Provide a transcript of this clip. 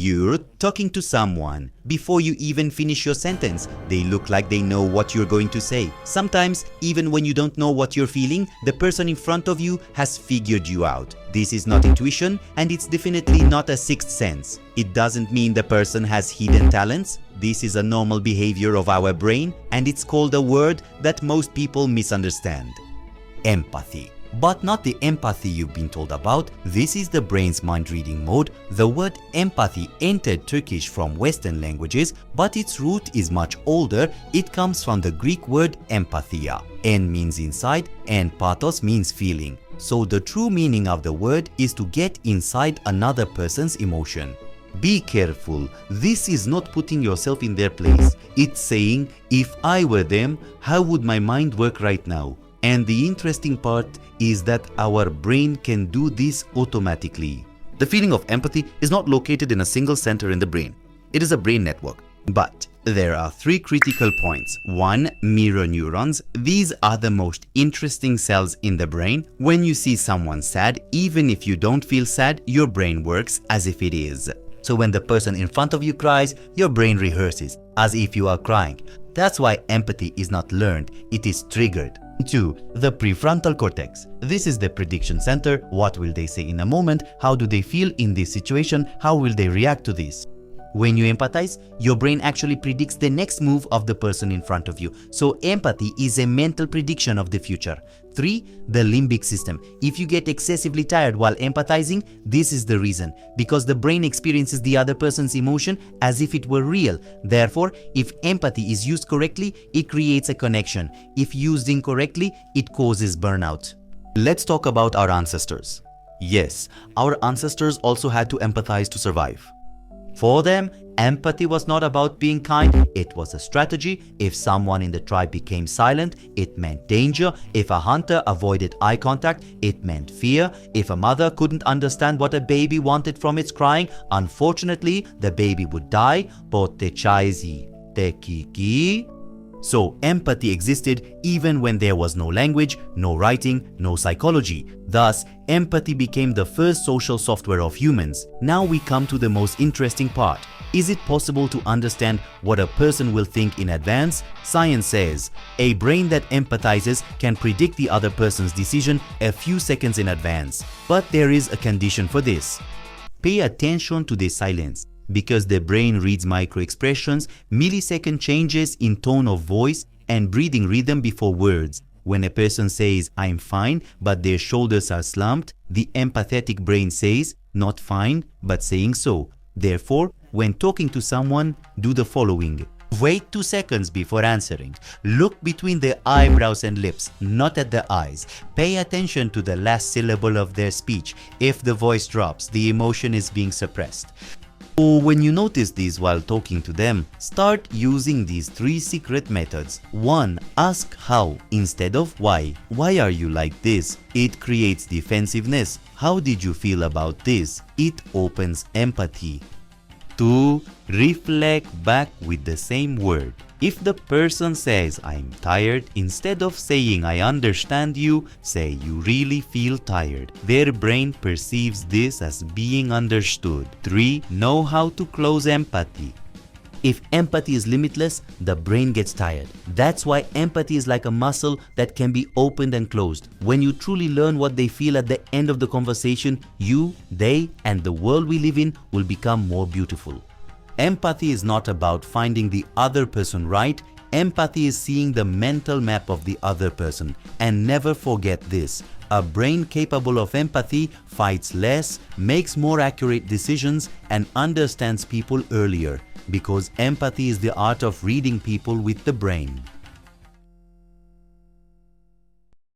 You're talking to someone. Before you even finish your sentence, they look like they know what you're going to say. Sometimes, even when you don't know what you're feeling, the person in front of you has figured you out. This is not intuition, and it's definitely not a sixth sense. It doesn't mean the person has hidden talents. This is a normal behavior of our brain, and it's called a word that most people misunderstand. Empathy. But not the empathy you've been told about. This is the brain's mind-reading mode. The word empathy entered Turkish from Western languages, but its root is much older. It comes from the Greek word empathia. En means inside and pathos means feeling. So the true meaning of the word is to get inside another person's emotion. Be careful. This is not putting yourself in their place. It's saying, if I were them, how would my mind work right now? And the interesting part is that our brain can do this automatically. The feeling of empathy is not located in a single center in the brain. It is a brain network. But there are three critical points. 1. Mirror neurons. These are the most interesting cells in the brain. When you see someone sad, even if you don't feel sad, your brain works as if it is. So when the person in front of you cries, your brain rehearses as if you are crying. That's why empathy is not learned, it is triggered. 2. The prefrontal cortex. This is the prediction center. What will they say in a moment? How do they feel in this situation? How will they react to this? When you empathize, your brain actually predicts the next move of the person in front of you. So empathy is a mental prediction of the future. 3. The limbic system. If you get excessively tired while empathizing, this is the reason. Because the brain experiences the other person's emotion as if it were real. Therefore, if empathy is used correctly, it creates a connection. If used incorrectly, it causes burnout. Let's talk about our ancestors. Yes, our ancestors also had to empathize to survive. For them, empathy was not about being kind, it was a strategy. If someone in the tribe became silent, it meant danger. If a hunter avoided eye contact, it meant fear. If a mother couldn't understand what a baby wanted from its crying, unfortunately, the baby would die. Potechaizi tekiki. So empathy existed even when there was no language, no writing, no psychology. Thus, empathy became the first social software of humans. Now we come to the most interesting part. Is it possible to understand what a person will think in advance? Science says, a brain that empathizes can predict the other person's decision a few seconds in advance. But there is a condition for this. Pay attention to the silence. Because the brain reads micro-expressions, millisecond changes in tone of voice and breathing rhythm before words. When a person says, I'm fine, but their shoulders are slumped, the empathetic brain says, not fine, but saying so. Therefore, when talking to someone, do the following. Wait 2 seconds before answering. Look between the eyebrows and lips, not at the eyes. Pay attention to the last syllable of their speech. If the voice drops, the emotion is being suppressed. So when you notice these while talking to them, start using these 3 secret methods. 1. Ask how instead of why. Why are you like this? It creates defensiveness. How did you feel about this? It opens empathy. 2. Reflect back with the same word. If the person says, I'm tired, instead of saying, I understand you, say, you really feel tired. Their brain perceives this as being understood. 3. Know how to close empathy. If empathy is limitless, the brain gets tired. That's why empathy is like a muscle that can be opened and closed. When you truly learn what they feel at the end of the conversation, you, they, and the world we live in will become more beautiful. Empathy is not about finding the other person right. Empathy is seeing the mental map of the other person. And never forget this. A brain capable of empathy fights less, makes more accurate decisions, and understands people earlier. Because empathy is the art of reading people with the brain.